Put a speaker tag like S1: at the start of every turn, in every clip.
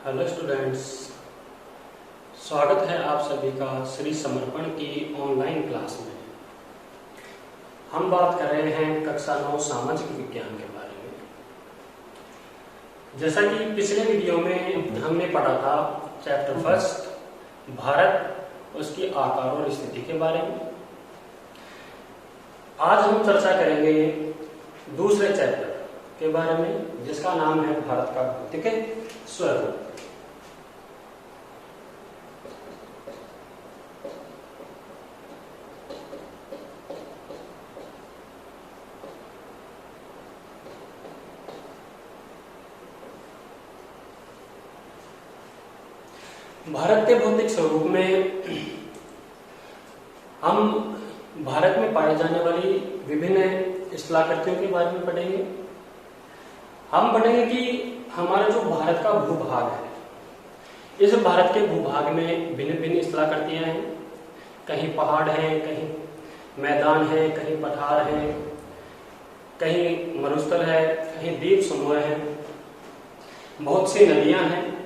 S1: Hello students, स्वागत है आप सभी का श्री समर्पण की ऑनलाइन क्लास में। हम बात कर रहे हैं कक्षा 9 सामाजिक विज्ञान के बारे में। जैसा कि पिछले वीडियो में हमने पढ़ा था चैप्टर फर्स्ट भारत, उसकी आकार और स्थिति के बारे में। आज हम चर्चा करेंगे दूसरे चैप्टर के बारे में जिसका नाम है भारत का भौतिक स्वरूप। भारत के भौतिक स्वरूप में हम भारत में पाई जाने वाली विभिन्न स्थलाकृतियों के बारे में पढ़ेंगे। हम पढ़ेंगे कि हमारा जो भारत का भूभाग है, इस भारत के भूभाग में भिन्न भिन्न स्थलाकृतियां हैं। कहीं पहाड़ हैं, कहीं मैदान है, कहीं पठार है, कहीं मरुस्थल है, कहीं द्वीप समूह है, बहुत सी नदियां हैं।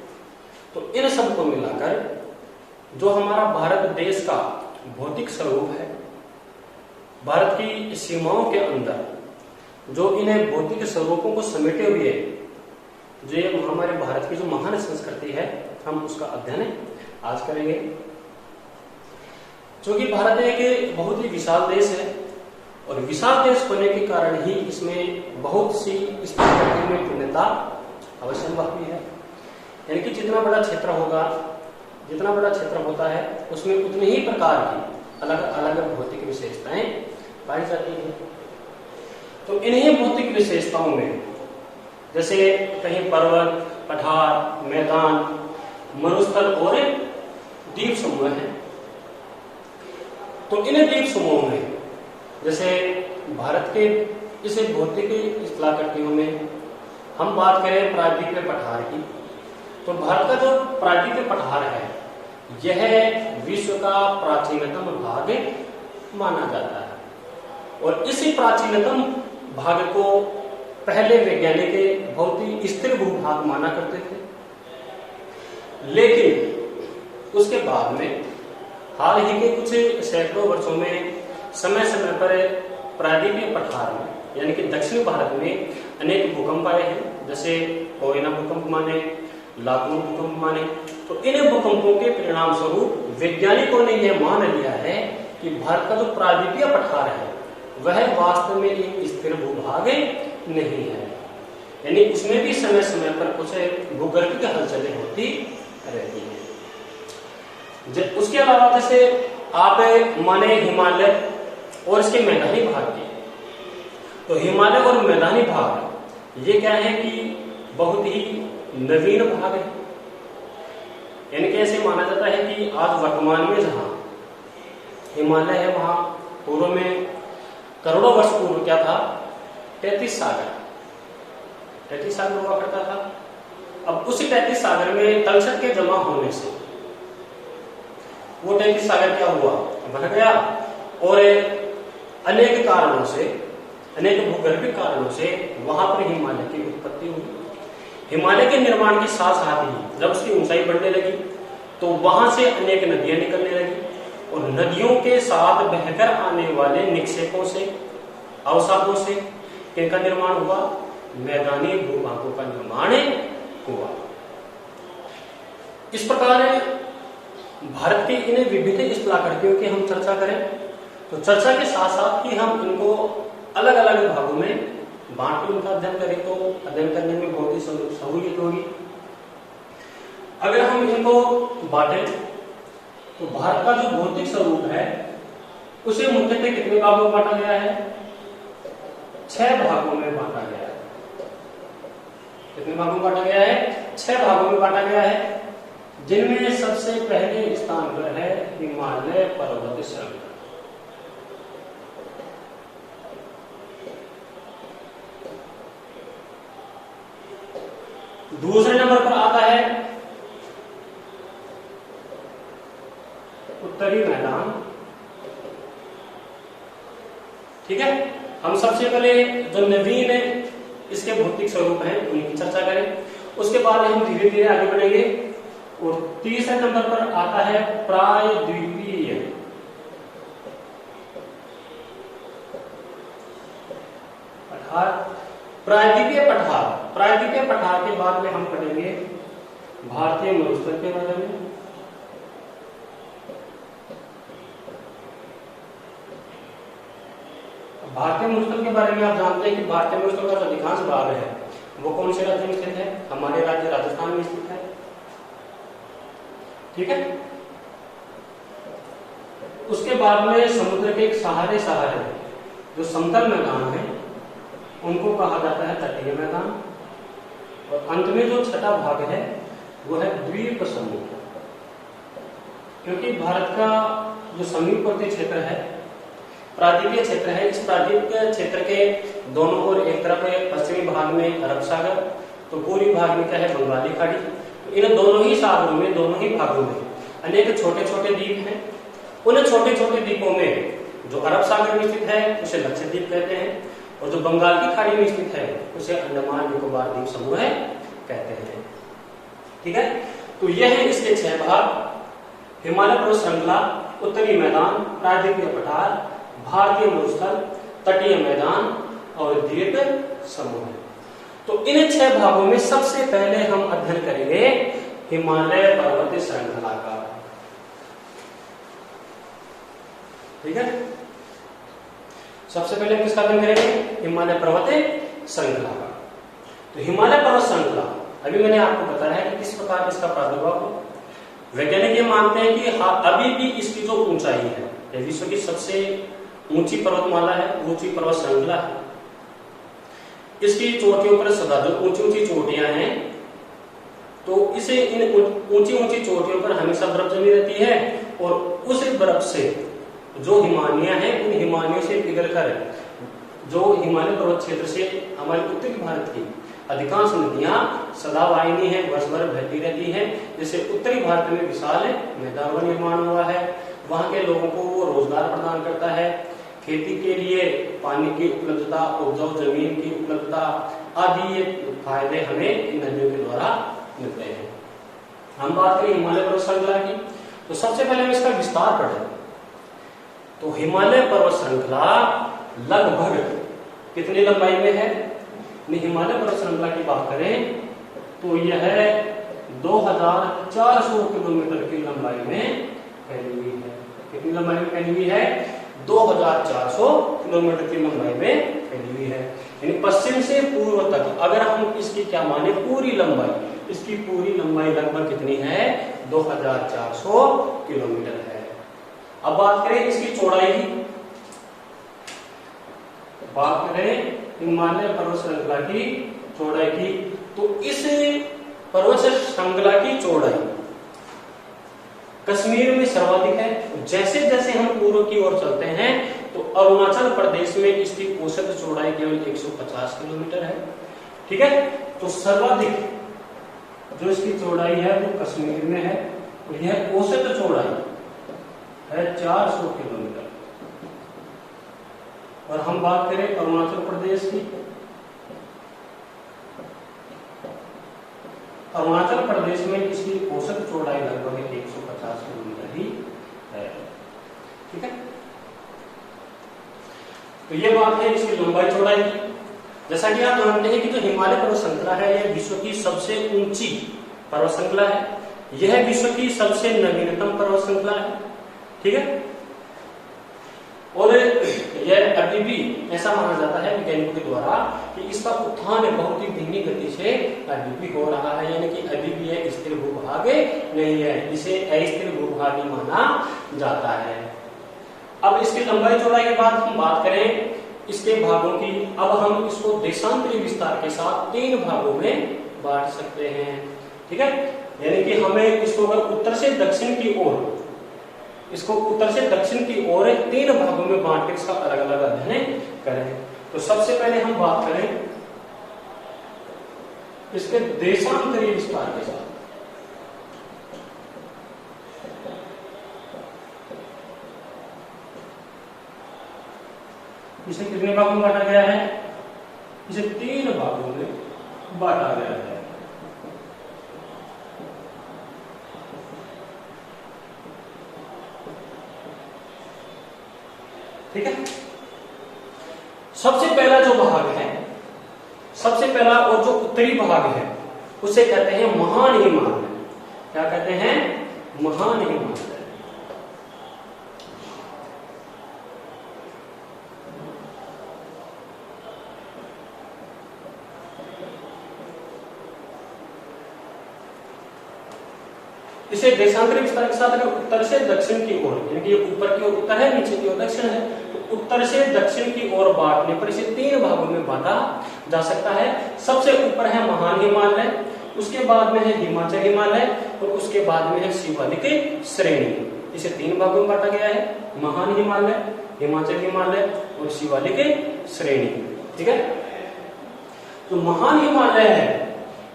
S1: तो इन सब को मिलाकर जो हमारा भारत देश का भौतिक स्वरूप है, भारत की सीमाओं के अंदर जो इन्हें भौतिक स्वरूपों को समेटे हुए जो ये हमारे भारत की जो महान संस्कृति है, हम उसका अध्ययन आज करेंगे। क्योंकि भारत एक बहुत ही विशाल देश है और विशाल देश होने के कारण ही इसमें बहुत सी संस्कृति में भिन्नता अवश्य भी है। यानी कि जितना बड़ा क्षेत्र होगा, जितना बड़ा क्षेत्र होता है, उसमें उतनी ही प्रकार की अलग अलग भौतिक विशेषताएं पाई जाती हैं। तो इन्हीं भौतिक विशेषताओं में जैसे कहीं पर्वत, पठार, मैदान, मरुस्थल और द्वीप समूह हैं। तो इन द्वीप समूहों में जैसे भारत के इस भौतिक स्थलाकृतियों में हम बात करें प्रायद्वीपीय पठार की, तो भारत का जो प्रायद्वीपीय पठार है, यह विश्व का प्राचीनतम भाग माना जाता है। और इसी प्राचीनतम भाग को पहले वैज्ञानिक बहुत ही स्थिर भूभाग माना करते थे। लेकिन उसके बाद में हाल ही के कुछ सैकड़ों वर्षों में समय समय पर प्रायद्वीपीय पठार में यानी कि दक्षिण भारत में अनेक भूकंप आए हैं। जैसे कोयना भूकंप माने, लातूर भूकंप माने। तो इन भूकंपों के परिणाम स्वरूप वैज्ञानिकों ने यह मान लिया है कि भारत का जो प्रायद्वीपीय पठार है वह वास्तव में एक स्थिर भूभाग नहीं है। यानी उसमें भी समय समय पर कुछ भूगर्भीय हलचलें होती रहती हैं। उसके अलावा जैसे आप माने हिमालय और इसके मैदानी भाग की, तो हिमालय और मैदानी भाग ये क्या है कि बहुत ही नवीन भाग है। यानी कि ऐसे माना जाता है कि आज वर्तमान में जहां हिमालय है, वहां पूर्व में करोड़ों वर्ष पूर्व क्या था, 33 सागर हुआ करता था। अब उसी 33 सागर में तलछट के जमा होने से वो 33 सागर क्या हुआ, बन गया और अनेक कारणों से, अनेक भूगर्भिक कारणों से वहां पर हिमालय की उत्पत्ति हुई। हिमालय के निर्माण के साथ साथ ही जब उसकी ऊंचाई बढ़ने लगी तो वहां से अनेक नदियां निकलने लगी और नदियों के साथ बहकर आने वाले निक्षेपों से, अवसादों से इनका निर्माण हुआ, मैदानी भूभागों का निर्माण हुआ। इस प्रकार भारत के इन विभिन्न स्थलाकृतियों की हम चर्चा करें तो चर्चा के साथ साथ ही हम इनको अलग अलग भागों में बांट के उनका अध्ययन करें तो अध्ययन करने में बहुत ही सहूलियत होगी। अगर हम इनको बांटें तो भारत का जो भौतिक स्वरूप है उसे मुख्यतः कितने भागों में बांटा गया है, 6 भागों में बांटा गया है। कितने भागों में बांटा गया है, 6 भागों में बांटा गया है, जिनमें सबसे पहले स्थान पर है हिमालय पर्वत श्रृंखला। दूसरे नंबर पर आता है उत्तरी मैदान। ठीक है, हम सबसे पहले जो नवीन इसके भौतिक स्वरूप हैं उनकी चर्चा करें उसके बाद हम धीरे धीरे आगे बढ़ेंगे। और तीसरे नंबर पर आता है प्रायद्वीपीय। पठार, प्रायद्वीपीय पठार। प्रायद्वीपीय पठार के बाद में हम पढ़ेंगे भारतीय मरुस्थल के बारे में। भारतीय मरुस्थल के बारे में आप जानते हैं कि भारतीय मरुस्थल का जो अधिकांश भाग है वो कौन से राज्य में स्थित है? हमारे राज्य राजस्थान में स्थित है। ठीक है। उसके बाद में समुद्र के सहारे जो समतल मैदान है उनको कहा जाता है तटीय मैदान। और अंत में जो छठा भाग है वो है द्वीप समूह। क्योंकि भारत का जो समीपवर्ती क्षेत्र है, प्रायद्वीपीय क्षेत्र है, इस प्रायद्वीपीय क्षेत्र के दोनों ओर एक तरफ है पश्चिमी भाग में अरब सागर, तो पूर्वी भाग में क्या है? बंगाली खाड़ी। तो इन दोनों ही सागरों में, दोनों ही भागों में अनेक छोटे छोटे द्वीप हैं। उन छोटे छोटे द्वीपों में जो अरब सागर में स्थित है उसे लक्षद्वीप कहते हैं, और जो बंगाल की खाड़ी में स्थित है उसे अंडमान निकोबार द्वीप समूह कहते हैं। ठीक है। तो यह है इसके 6 भाग: हिमालय पर्वत श्रृंखला, उत्तरी मैदान, प्रायद्वीपीय पठार, भारतीय मरुस्थल, तटीय मैदान और द्वीप समूह। तो इन 6 भागों में सबसे पहले हम अध्ययन करेंगे हिमालय पर्वत श्रृंखला का। ठीक है। सबसे पहले किसका अध्ययन करेंगे? हिमालय पर्वत श्रृंखला का। तो हिमालय पर्वत श्रृंखला अभी मैंने आपको बताया है कि किस प्रकार इसका प्रादुर्भाव हो। वैज्ञानिक ये मानते हैं कि अभी भी इसकी जो ऊंचाई है, यह विश्व की सबसे ऊंची पर्वतमाला है, ऊंची पर्वत श्रृंखला है। इसकी चोटियों पर सदा जो ऊंची ऊंची चोटियां हैं, तो इसे इन ऊंची ऊंची चोटियों पर हमेशा बर्फ जमी रहती है, और उस बर्फ से जो हिमानियां हैं उन हिमानियों से पिघलकर जो हिमालय पर्वत क्षेत्र से हमारे उत्तरी भारत की अधिकांश नदियां सदावाहिनी है, वर्ष भर बहती रहती हैं। जैसे उत्तरी भारत में विशाल मैदान का निर्माण हुआ है, वहां के लोगों को वो रोजगार प्रदान करता है, खेती के लिए पानी की उपलब्धता, उपजाऊ जमीन की उपलब्धता आदि ये फायदे हमें इन नदियों के द्वारा मिलते हैं। हम बात करें हिमालय पर्वत श्रृंखला की, तो सबसे पहले हम इसका विस्तार पढ़ें। तो हिमालय पर्वत श्रृंखला लगभग कितनी लंबाई में है? हिमालय पर्वत श्रृंखला की बात करें तो यह 2400 किलोमीटर की लंबाई में फैली हुई है। कितनी लंबाई में फैली हुई है? 2400 किलोमीटर की लंबाई में फैली हुई है। यानी पश्चिम से पूर्व तक अगर हम इसकी क्या माने पूरी लंबाई, इसकी पूरी लंबाई लगभग कितनी है? 2400 किलोमीटर है। अब बात करें इसकी चौड़ाई की, बात करें हिमालय पर्वत श्रृंखला की चौड़ाई की, तो इस पर्वत श्रृंखला की चौड़ाई कश्मीर में सर्वाधिक है। जैसे जैसे हम पूर्व की ओर चलते हैं तो अरुणाचल प्रदेश में इसकी औसत चौड़ाई केवल 150 किलोमीटर है। ठीक है। तो सर्वाधिक जो इसकी चौड़ाई है वो कश्मीर में है, और यह औसत चौड़ाई है 400 किलोमीटर। और हम बात करें अरुणाचल प्रदेश की, अरुणाचल प्रदेश में इसकी औसत चौड़ाई लगभग 150 किलोमीटर ही है। ठीक है। तो ये बात है इसकी लंबाई चौड़ाई की। जैसा कि आप जानते हैं कि जो हिमालय पर्वत श्रृंखला है यह विश्व की सबसे ऊंची पर्वत श्रृंखला है, यह विश्व की सबसे नवीनतम पर्वत श्रृंखला है। ठीक है। और यह अभी भी ऐसा माना जाता है वैज्ञानिकों के द्वारा कि इसका उत्थान बहुत ही धीमी गति से अभी भी हो रहा है, यानी कि अभी भी यह स्थिर भूभाग नहीं है, इसे अस्थिर भूभाग ही माना जाता है। अब इसकी लंबाई चौड़ाई के बाद हम बात करें इसके भागों की। अब हम इसको देशांतरी विस्तार के साथ 3 भागों में बांट सकते हैं। ठीक है। यानी कि हमें इसको अगर उत्तर से दक्षिण की ओर, इसको उत्तर से दक्षिण की ओर 3 भागों में बांट कर इसका अलग अलग अध्ययन करें। तो सबसे पहले हम बात करें इसके देशांतरी विस्तार के साथ। इसे कितने भागों में बांटा गया है? इसे 3 भागों में बांटा गया है। ठीक है। सबसे पहला जो भाग है, सबसे पहला और जो उत्तरी भाग है उसे कहते हैं महान हिमालय। क्या कहते हैं? महान हिमालय। इसे देशांतरी विस्तार के साथ अगर उत्तर से दक्षिण की ओर, यानी कि ऊपर की ओर उत्तर है, नीचे की ओर दक्षिण है, तो उत्तर से दक्षिण की ओर बांटने पर इसे 3 भागों में बांटा जा सकता है। सबसे ऊपर है महान हिमालय, उसके बाद में है हिमाचल हिमालय और उसके बाद में है शिवालिक श्रेणी। इसे 3 भागों में बांटा गया है, महान हिमालय, हिमाचल हिमालय और शिवालिक श्रेणी। ठीक है। तो महान हिमालय है,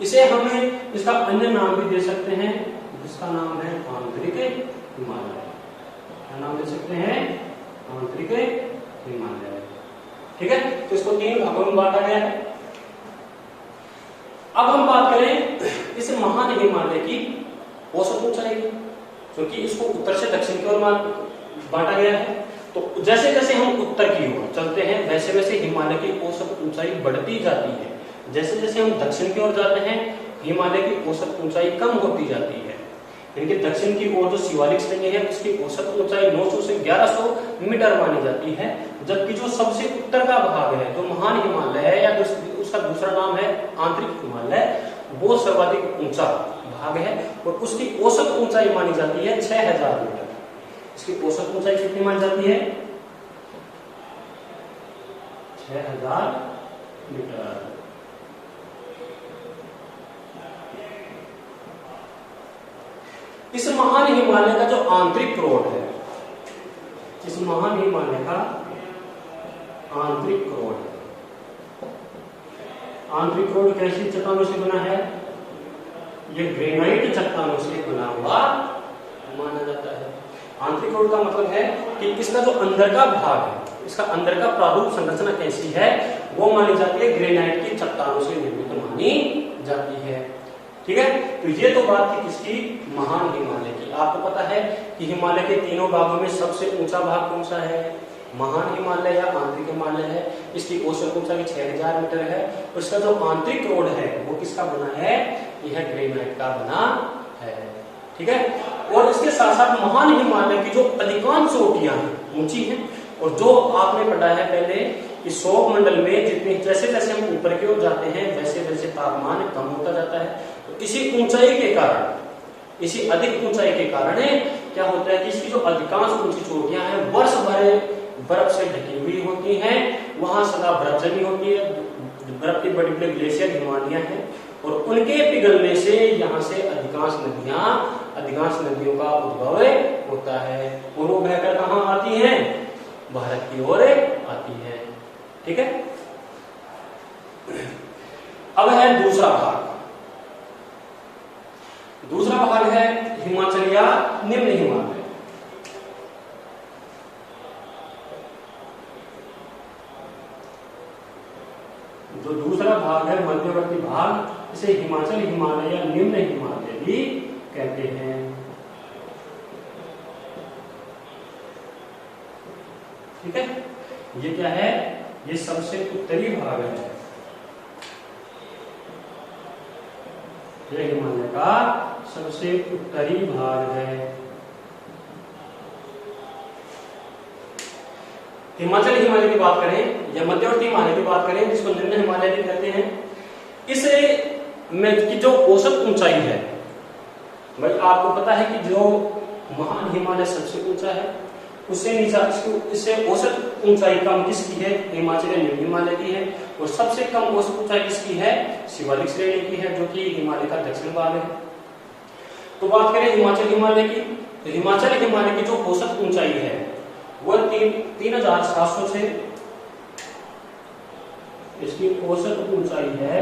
S1: इसे हमें इसका अन्य नाम भी दे सकते हैं, जिसका नाम है आंतरिक हिमालय। क्या नाम दे सकते हैं? आंतरिक हिमालय। ठीक है। तो इसको 3 भागों में बांटा गया है। अब हम बात करें इस महान हिमालय की औसत ऊंचाई की, क्योंकि इसको उत्तर से दक्षिण की ओर बांटा गया है। तो जैसे जैसे हम उत्तर की ओर चलते हैं वैसे वैसे हिमालय की औसत ऊंचाई बढ़ती जाती है। जैसे जैसे हम दक्षिण की ओर जाते हैं हिमालय की औसत ऊंचाई कम होती जाती है। यानी कि दक्षिण की ओर जो शिवालिक श्रेणी है उसकी औसत ऊंचाई 900 से 1100 मीटर मानी जाती है, जबकि जो सबसे उत्तर का भाग है जो महान हिमालय है या उसका दूसरा नाम है आंतरिक हिमालय, वो सर्वाधिक ऊंचा भाग है और उसकी औसत ऊंचाई मानी जाती है 6000 मीटर। इसकी औसत ऊंचाई कितनी मानी जाती है? 6000 मीटर। इस महान हिमालय का जो आंतरिक क्रोड है, इस महान हिमालय का आंतरिक क्रोड है, आंतरिक क्रोड कैसी चट्टानों से बना है? ये ग्रेनाइट चट्टानों से बना हुआ माना जाता है। आंतरिक क्रोड का मतलब है कि इसका जो अंदर का भाग है, इसका अंदर का प्रारूप संरचना कैसी है, वो मानी जाती है ग्रेनाइट की चट्टानों से निर्मित मानी जाती है। ठीक है। तो ये तो बात थी किसकी? महान हिमालय की। आपको पता है कि हिमालय के 3 भागों में सबसे ऊंचा भाग कौन सा है? महान हिमालय या आंतरिक हिमालय है। इसकी औसत ऊंचाई 6000 मीटर है। उसका जो आंतरिक क्रोड है वो किसका बना है? यह ग्रेनाइट का बना है। ठीक है। और इसके साथ साथ महान हिमालय की जो अधिकांश चोटियां ऊंची हैं, और जो आपने पढ़ा है पहले कि सौर मंडल में जितने जैसे जैसे हम ऊपर की ओर जाते हैं वैसे वैसे तापमान कम होता जाता है। तो इसी ऊंचाई के कारण, इसी अधिक ऊंचाई के कारण क्या होता है कि इसकी जो अधिकांश ऊंची चोटियां हैं वर्ष भर बर्फ से ढकी हुई होती हैं, वहां सदा बर्फ जमी होती है, बर्फ के बड़े बड़े ग्लेशियर हिमालय हैं, और उनके पिघलने से यहाँ से अधिकांश नदियों का उद्भव होता है और वो बहकर कहाँ आती हैं? भारत की ओर आती है। ठीक है। अब है दूसरा भाग। दूसरा भाग है हिमाचल या निम्न हिमालय। जो दूसरा भाग है मध्यवर्ती भाग, इसे हिमाचल हिमालय या निम्न हिमालय भी कहते हैं। ठीक है। ये क्या है? ये सबसे उत्तरी भाग है, यह हिमालय का सबसे उत्तरी भाग है। हिमाचल हिमालय की बात करें या मध्यवर्ती हिमालय की बात करें, जिसको निम्न हिमालय भी कहते हैं, इसे में की जो औसत ऊंचाई है, भाई आपको पता है कि जो महान हिमालय सबसे ऊंचा है, उससे नीचा इससे औसत ऊंचाई कम किसकी है? हिमाचल या निम्न हिमालय की है। और सबसे कम औसत ऊंचाई किसकी है? शिवालिक श्रेणी की है, जो कि हिमालय का दक्षिण भाग है। तो बात करें हिमाचल हिमालय की, तो हिमाचल हिमालय की जो औसत ऊंचाई है वह 3700 से, इसकी औसत ऊंचाई है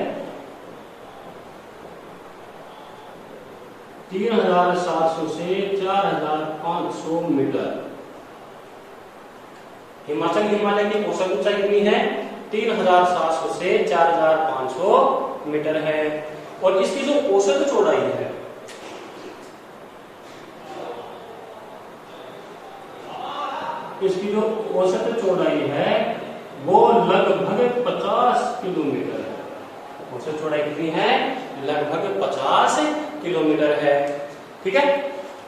S1: 3700 से 4500 मीटर। हिमाचल हिमालय की औसत ऊंचाई कितनी है? 3700 से 4500 मीटर है। और इसकी जो औसत चौड़ाई है, इसकी जो औसत चौड़ाई है वो लगभग 50 किलोमीटर है। औसत चौड़ाई कितनी है? लगभग 50 किलोमीटर है। ठीक है।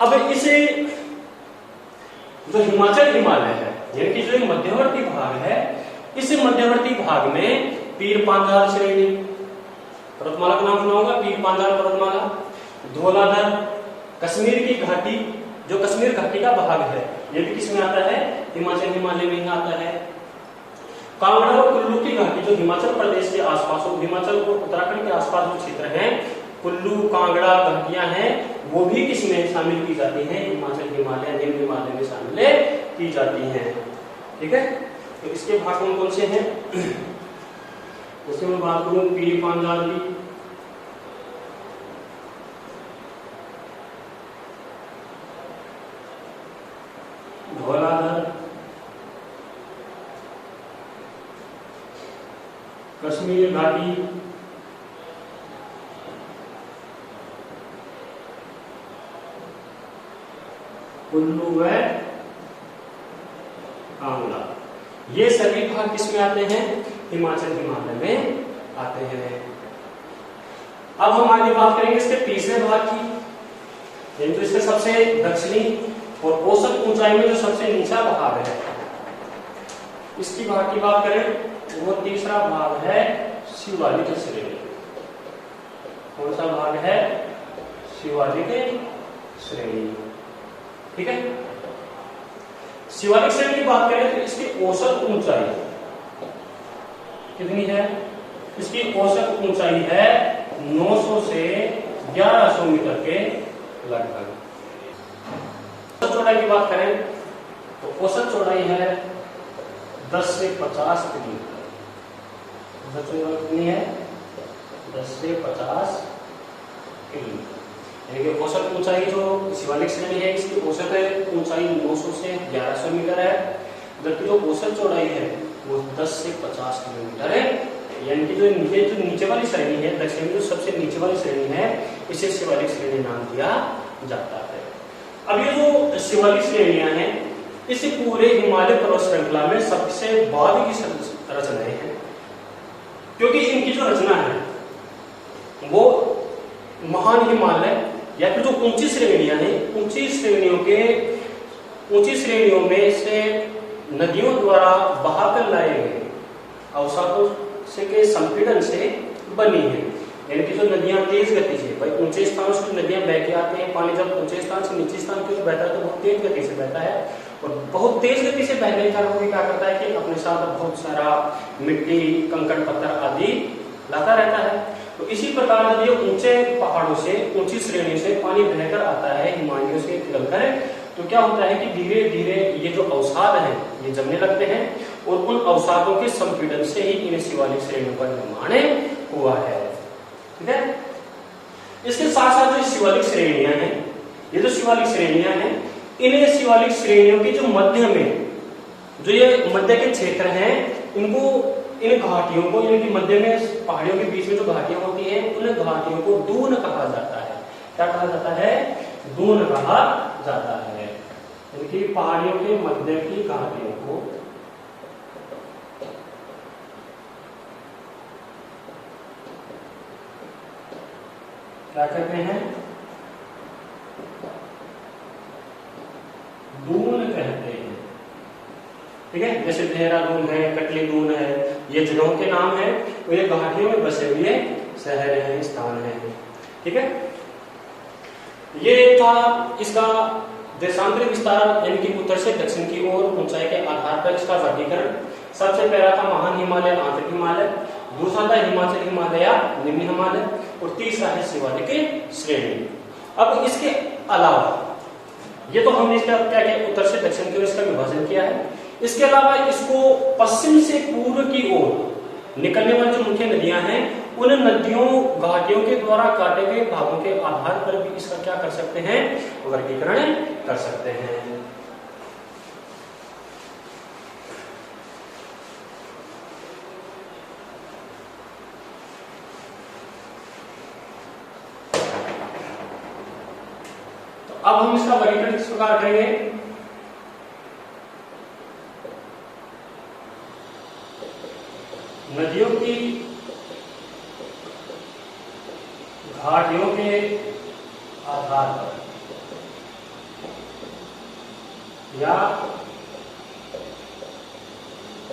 S1: अब इसे जो हिमाचल हिमालय है, यानी कि जो मध्यवर्ती भाग है, इस मध्यवर्ती भाग में पीर पांचाल श्रेणी, पर्वतमाला का नाम सुना होगा, पीर पांचाल पर्वतमाला, धौलाधर, कश्मीर की घाटी, जो कश्मीर घाटी का भाग है, ये भी किसमें आता है? हिमाचल हिमालय में ही आता है। कांगड़ा और कुल्लू की घाटी, जो हिमाचल प्रदेश के आसपास, हिमाचल और उत्तराखंड के आसपास जो क्षेत्र है, कुल्लू कांगड़ा घाटियां हैं, वो भी किसमें शामिल की जाती हैं? हिमाचल हिमालय, निम्न हिमालय में शामिल की जाती हैं। ठीक है। तो इसके भाग कौन कौन से हैं? उसमें मैं बात करूं पीर पांचाल की, धौलाधर, कश्मीर घाटी, कुल्लू व कांगड़ा, ये सभी भाग किसमें आते हैं? हिमाचल हिमालय में आते हैं। अब हम आगे बात करेंगे इसके तीसरे भाग की, यानी तो इसके सबसे दक्षिणी और औसत ऊंचाई में जो सबसे नीचा भाग है, इसकी भाग की बात करें तो वो तीसरा भाग है शिवालिक श्रेणी। कौन सा भाग है? शिवालिक श्रेणी। ठीक है। शिवालिक श्रेणी की बात करें तो इसकी औसत ऊंचाई कितनी है? इसकी औसत ऊंचाई है 900 से 1100 मीटर के लगभग। औसत चौड़ाई की बात करें तो औसत चौड़ाई है 10 से 50 किलोमीटर। औसत चौड़ाई कितनी है? 10 से 50 किलोमीटर। यानी कि औसत ऊंचाई जो शिवालिक श्रेणी है, इसकी औसत ऊंचाई 900 से 1100 मीटर है, जबकि जो औसत चौड़ाई है वो 10 से 50 किलोमीटर है। यानी कि जो नीचे वाली श्रेणी है, दक्षिण में जो सबसे नीचे वाली श्रेणी है, इसे शिवालिक श्रेणी नाम दिया जाता है। अब ये जो शिवालिक श्रेणियां हैं, इस पूरे हिमालय पर्वत श्रृंखला में सबसे बाद की रचनाएं हैं, क्योंकि इनकी जो रचना है वो महान हिमालय या फिर जो ऊंची श्रेणियां हैं, ऊंची श्रेणियों में से नदियों द्वारा बहाकर लाए गए अवसादों से के संपीड़न से बनी है। यानी कि जो नदियां तेज गति से, भाई ऊंचे स्थानों से नदियां बह के आते हैं, पानी जब ऊंचे स्थान से नीचे स्थान की ओर बहता है तो बहुत तेज गति से बहता है, और बहुत तेज गति से बहने के कारण क्या करता है कि अपने साथ बहुत सारा मिट्टी, कंकड़, पत्थर आदि लाता रहता है। तो इसी प्रकार जब ये ऊंचे पहाड़ों से, ऊंची श्रेणी से पानी बहकर आता है हिमालयों से निकलकर, तो क्या होता है कि धीरे धीरे ये जो अवसाद हैं ये जमने लगते हैं, और उन अवसादों के संपीड़न से ही इन शिवालिक श्रेणियों का निर्माण हुआ है। ठीक है। इसके साथ साथ जो शिवालिक श्रेणियां हैं, ये जो शिवालिक श्रेणियां हैं, इन शिवालिक श्रेणियों की जो मध्य में जो ये मध्य के क्षेत्र हैं, इनको, इन घाटियों को, यानी कि मध्य में पहाड़ियों के बीच में जो घाटियां होती हैं, उन घाटियों को दून कहा जाता है। क्या कहा जाता है? दून कहा जाता है। यानी कि पहाड़ियों के मध्य की घाटियों को क्या कहते हैं? दून कहते हैं। ठीक है। जैसे देहरादून है, कटली दून है, ये जगहों के नाम है, और ये घाटियों में बसे हुए शहर हैं, स्थान हैं। ठीक है। ये था इसका देशांतरी विस्तार, यानी कि उत्तर से दक्षिण की ओर ऊंचाई के आधार पर इसका वर्गीकरण। सबसे पहला था महान हिमालय, आंतरिक हिमालय, दूसरा था हिमाचल हिमालय या निम्न हिमालय, और तीसरा है शिवालिक श्रेणी। अब इसके अलावा ये तो हमने इसका क्या किया, उत्तर से दक्षिण की ओर इसका विभाजन किया है। इसके अलावा इसको पश्चिम से पूर्व की ओर निकलने वाली जो मुख्य नदियां हैं, उन नदियों, घाटियों के द्वारा काटे गए भागों के आधार पर भी इसका क्या कर सकते हैं? वर्गीकरण कर सकते हैं। तो अब हम इसका वर्गीकरण किस प्रकार करेंगे? नदियों की घाटियों के आधार पर या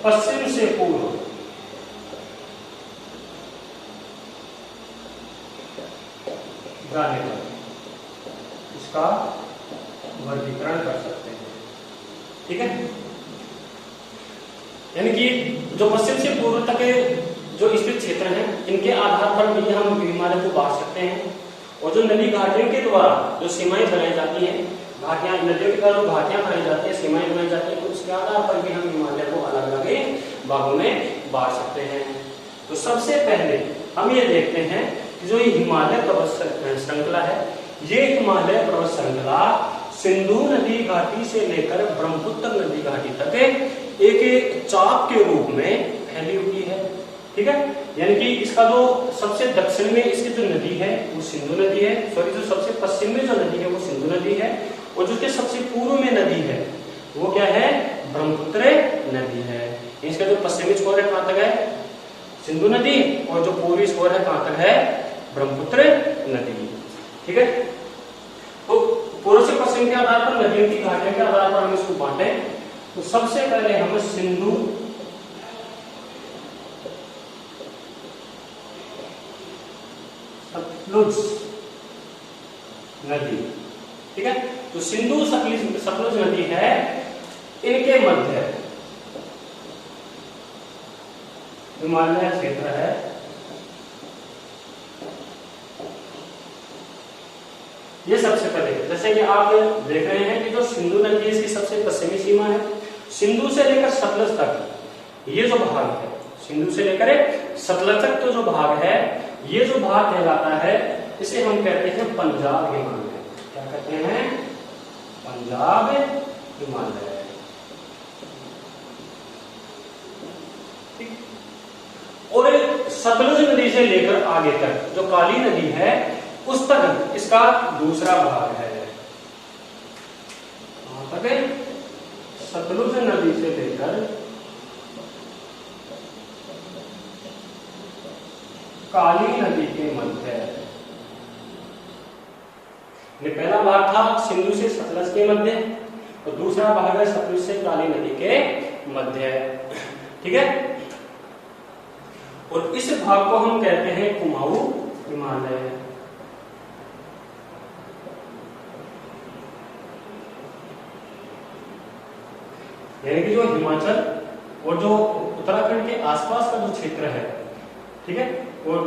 S1: पश्चिम से पूर्व जाने पर इसका वर्गीकरण कर सकते हैं। ठीक है, यानी कि जो पश्चिम से पूर्व तक जो स्थित क्षेत्र हैं इनके आधार पर भी हम हिमालय को बांट सकते हैं। और जो नदी घाटियों के द्वारा जो सीमाएं बनाई जाती हैं, घाटियां नदियों के द्वारा घाटियां बनाई जाती है, सीमाएं बनाई जाती है, तो उसके आधार पर भी हम हिमालय को अलग अलग भागों में बांट सकते हैं। तो सबसे पहले हम ये देखते हैं कि जो हिमालय पर्वत श्रृंखला है, ये हिमालय पर्वत श्रृंखला सिंधु नदी घाटी से लेकर ब्रह्मपुत्र नदी घाटी तक एक चाप के रूप में फैली हुई है। ठीक है, यानी कि इसका जो सबसे दक्षिण में इसकी जो नदी है वो सिंधु नदी है, सॉरी जो सबसे पश्चिम में जो नदी है वो सिंधु नदी है, और जो सबसे पूर्व में नदी है वो क्या है, ब्रह्मपुत्र नदी है। इसका जो पश्चिमी छोर है कहां तक है, सिंधु नदी, और जो पूर्वी छोर है कहां तक है, ब्रह्मपुत्र नदी। ठीक है, तो पूर्व से पश्चिम के आधार पर नदियों की घाटियों के आधार पर हम इसको बांटे। तो सबसे पहले हम सिंधु सतलुज नदी, ठीक है, तो सिंधु सतलुज नदी है, इनके मध्य हिमालय क्षेत्र है। ये सबसे पहले, जैसे कि आप देख रहे हैं कि जो सिंधु नदी इसकी सबसे पश्चिमी सीमा है, सिंधु से लेकर सतलज तक ये जो भाग है, सिंधु से लेकर सतलज तक तो जो भाग है, ये जो भाग कहलाता है इसे हम कहते हैं पंजाब हिमालय। क्या कहते हैं, पंजाब हिमालय। और सतलुज नदी से लेकर आगे तक जो काली नदी है उस तक इसका दूसरा भाग है। कहां तक है, सतलुज नदी से लेकर काली नदी के मध्य। ये पहला भाग था सिंधु से सतलज के मध्य, और दूसरा भाग है सतलुज से काली नदी के मध्य। ठीक है, और इस भाग को हम कहते हैं कुमाऊं हिमालय। यानी कि जो हिमाचल और जो उत्तराखंड के आसपास का जो क्षेत्र है, ठीक है, और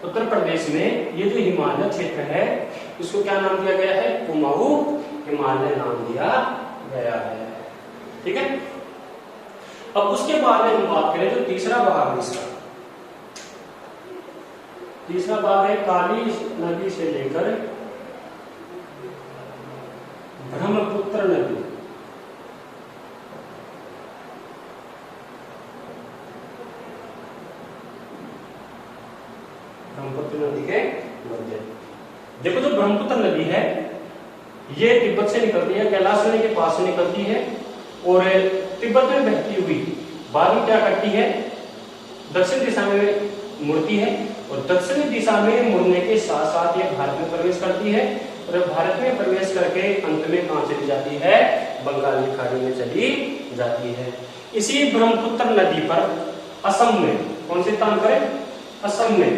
S1: उत्तर प्रदेश में ये जो हिमालय क्षेत्र है इसको क्या नाम दिया गया है, कुमाऊं हिमालय नाम दिया गया है। ठीक है, अब उसके बाद में हम बात करें जो तीसरा भाग है इसका, तीसरा भाग है काली नदी से लेकर ब्रह्मपुत्र नदी। ब्रह्मपुत्र नदी के मध्य। देखो जो ब्रह्मपुत्र नदी है ये तिब्बत से निकलती है, कैलाश नदी के पास से निकलती है, और तिब्बत में बहती हुई बाद में क्या करती है, दक्षिण दिशा में मुड़ती है, और दक्षिणी दिशा में मुड़ने के साथ साथ ये भारत में प्रवेश करती है, और भारत में प्रवेश करके अंत में कहां चली जाती है, बंगाल की खाड़ी में चली जाती है। इसी ब्रह्मपुत्र नदी पर असम में, कौन से स्थान पर, असम में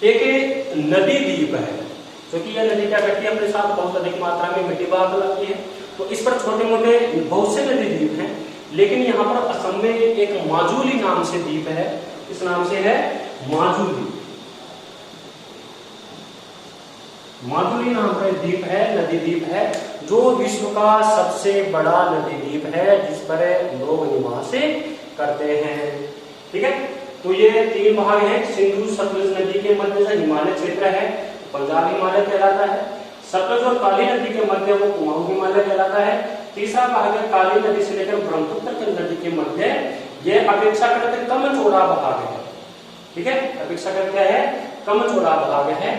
S1: एक नदी द्वीप है, क्योंकि यह नदी क्या करती है, अपने साथ बहुत अधिक मात्रा में मिट्टी बहा लाती है। तो इस पर छोटे मोटे बहुत से नदी द्वीप हैं, लेकिन यहाँ पर असम में एक माजुली नाम से द्वीप है। इस नाम से है माजुली, माजुली नाम का द्वीप है, नदी द्वीप है, जो विश्व का सबसे बड़ा नदी द्वीप है, जिस पर लोग निवास करते हैं। ठीक है, तो ये तीन भाग हैं, सिंधु सतलुज नदी के मध्य से हिमालय क्षेत्र है, पंजाब हिमालय कहलाता है, सतलुज और काली नदी के मध्य वो कुमाऊं हिमालय कहलाता है, तीसरा भाग है काली नदी से लेकर ब्रह्मपुत्र नदी के मध्य, ये अपेक्षाकृत कम चौड़ा भाग है। ठीक है, अपेक्षाकृत क्या है, कम चौड़ा भाग है,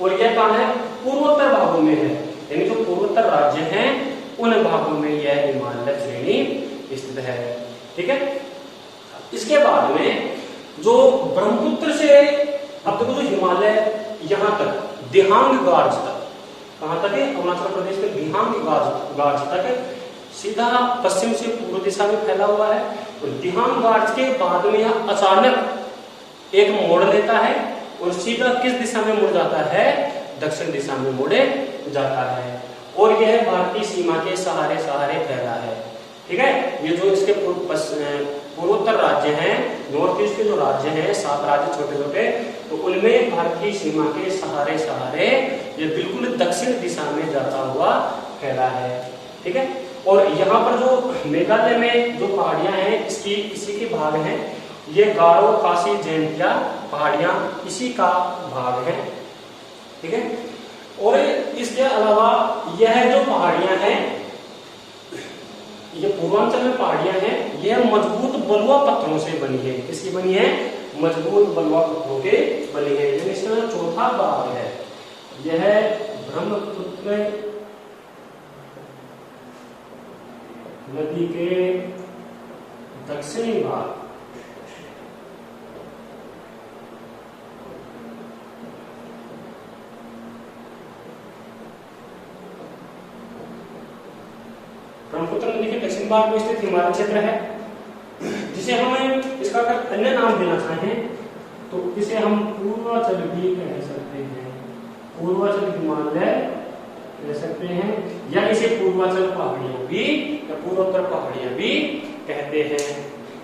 S1: और यह कहां है, पूर्वोत्तर भागों में है, यानी जो पूर्वोत्तर राज्य हैं उन भागों में यह हिमालय श्रेणी स्थित है। ठीक है, इसके बाद में जो ब्रह्मपुत्र से अब देखो जो हिमालय यहाँ तक दिहांग गार्ज तक, कहाँ तक है, अरुणाचल प्रदेश के दिहांग गार्ज तक सीधा पश्चिम से पूर्व दिशा में फैला हुआ है। और दिहांग गार्ज के बाद में यह अचानक एक मोड़ लेता है और सीधा किस दिशा में मुड़ जाता है, दक्षिण दिशा में मुड़े जाता है। और यह भारतीय सीमा के सहारे सहारे फैला है। ठीक है, ये जो इसके पूर्वोत्तर राज्य हैं, नॉर्थ ईस्ट के जो राज्य हैं, 7 राज्य छोटे छोटे, तो उनमें भारतीय सीमा के सहारे सहारे ये बिल्कुल दक्षिण दिशा में जाता हुआ फैला है। ठीक है, और यहाँ पर जो मेघालय में जो पहाड़ियां हैं इसी के भाग हैं। ये गारो, खासी, जैंतिया पहाड़ियां इसी का भाग है। ठीक है, और इसके अलावा यह जो पहाड़ियां हैं, ये पूर्वांचल में पहाड़ियां हैं, यह मजबूत बलुआ पत्थरों से बनी है। किसकी बनी है, मजबूत बलुआ पत्थरों के बनी है। इसका चौथा भाग है, यह ब्रह्मपुत्र नदी के दक्षिणी भाग, ब्रह्मपुत्र नदी के दक्षिण भाग में स्थित हिमालय क्षेत्र है, जिसे हम इसका अन्य नाम देना चाहें तो इसे हम पूर्वांचल भी कह सकते हैं। पूर्वांचल हिमालय कह सकते हैं, या इसे पूर्वांचल पहाड़ियां भी या पूर्वोत्तर पहाड़ियां भी कहते हैं।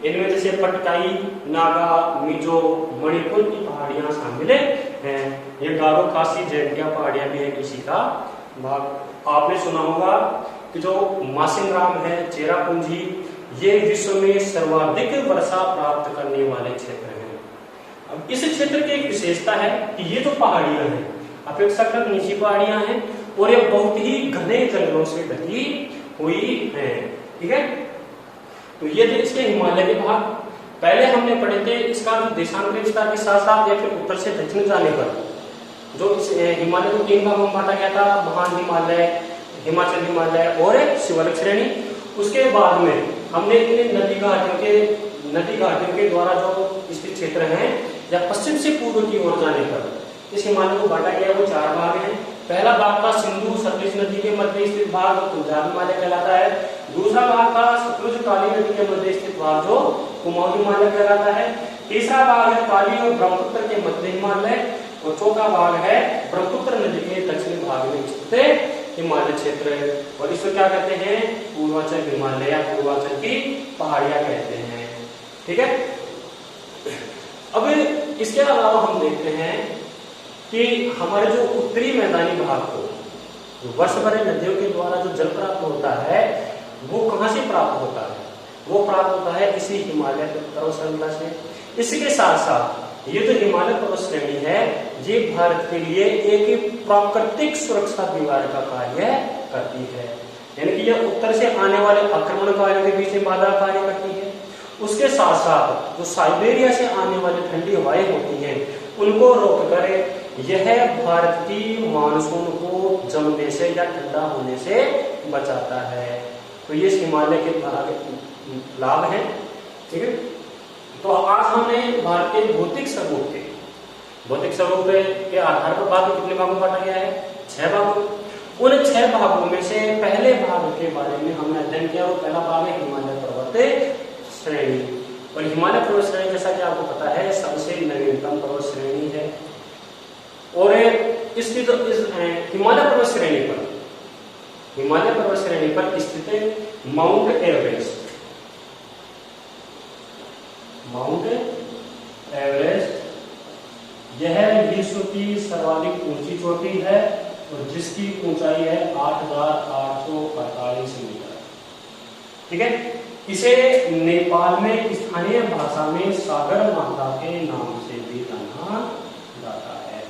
S1: इनमें जैसे पटकाई, नागा, मिजो, मणिपुर की पहाड़ियां शामिल हैं। ये गारो, खासी, जैंतिया पहाड़ियां भी एक इसी का भाग। आपने सुना होगा कि जो मासिनराम है, चेरापूंजी, ये विश्व में सर्वाधिक वर्षा प्राप्त करने वाले क्षेत्र हैं। अब इस क्षेत्र की एक विशेषता है कि ये जो पहाड़ियां हैं अपेक्षाकृत नीची पहाड़ियां हैं और ये बहुत ही घने जंगलों से ढकी हुई हैं। ठीक है, तो ये जो इसके हिमालय के भाग पहले हमने पढ़े थे, इसका जो देशांतरी विस्तार के साथ साथ या फिर उत्तर से दक्षिण जाने पर जो हिमालय को 3 भागों में बांटा गया था, महान हिमालय, हिमाचल हिमालय और शिवालिक श्रेणी। उसके बाद में हमने नदी घाटियों के द्वारा जो स्थित क्षेत्र हैं या पश्चिम से पूर्व की ओर जाने पर इस हिमालय को बांटा गया, वो 4 भाग हैं। पहला भाग था सिंधु सतलुज नदी के मध्य स्थित भाग, पंजाब हिमालय कहलाता है। दूसरा भाग था सतलुज काली नदी के मध्य स्थित भाग, जो कुमाऊं हिमालय कहलाता है। तीसरा भाग है काली और ब्रह्मपुत्र के मध्य हिमालय, और चौथा भाग है ब्रह्मपुत्र नदी के दक्षिणी भाग में स्थित हिमालय क्षेत्र। और इसको क्या कहते हैं, पूर्वांचल हिमालय या पूर्वांचल की पहाड़ियां कहते हैं। ठीक है, अब इसके अलावा हम देखते हैं कि हमारे जो उत्तरी मैदानी भाग को जो वर्ष भरे नदियों के द्वारा जो जल प्राप्त होता है, वो कहां से प्राप्त होता है, वो प्राप्त होता है इसी हिमालय पर्वत श्रृंखला से। इसके साथ साथ ये जो हिमालय पर्वत श्रेणी है, ये भारत के लिए एक प्राकृतिक सुरक्षा दीवार का कार्य करती है। यानी कि यह उत्तर से आने वाले आक्रमणकारियों के बीच में बाधा कार्य करती है। उसके साथ साथ जो साइबेरिया से आने वाली ठंडी हवाएं होती हैं, उनको रोककर यह भारत की मानसून को जमने से या ठंडा होने से बचाता है। तो ये हिमालय के लाभ हैं। ठीक है, तो आज हमने भारत के भौतिक स्वरूप के आधार पर बात कितने भागों में बांटा गया है, 6 भागों। उन 6 भागों में से पहले भाग के बारे में हमने अध्ययन किया। वो पहला भाग है हिमालय पर्वत श्रेणी। और हिमालय पर्वत श्रेणी जैसा कि आपको पता है सबसे नवीनतम पर्वत श्रेणी है। और इसकी जो हिमालय पर्वत श्रेणी पर स्थित माउंट एवरेस्ट यह विश्व की सर्वाधिक ऊंची चोटी है और जिसकी ऊंचाई है 8,848 मीटर। ठीक है, इसे नेपाल में स्थानीय भाषा में सागर माथा के नाम से भी जाना जाता है।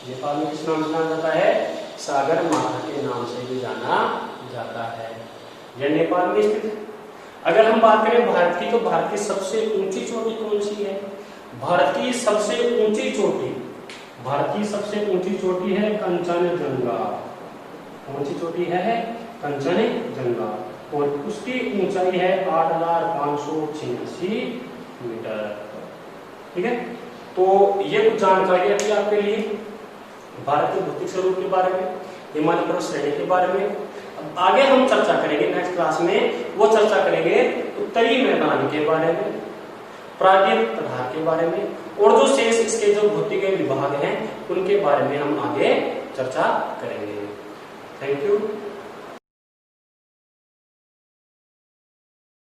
S1: नेपाल में किस नाम से जाना जाता है, सागर माथा के नाम से भी जाना जाता है। यह नेपाल में स्थित है। अगर हम बात करें भारत की, तो भारत की सबसे ऊंची चोटी कौन सी है, भारत की सबसे ऊंची चोटी है कंचनजंगा। कौन सी चोटी है, कंचनजंगा, और उसकी ऊंचाई है 8,586 मीटर। ठीक है, तो ये कुछ जानकारी थी आपके लिए भारत के भौतिक स्वरूप के बारे में, हिमालय पर्वत श्रेणी के बारे में। अब आगे हम चर्चा करेंगे नेक्स्ट क्लास में, वो चर्चा करेंगे उत्तरी मैदान के बारे में, प्राकृतिक पदार्थ के बारे में, और जो शेष इसके जो भौतिक विभाग हैं उनके बारे में हम आगे चर्चा करेंगे। Thank you.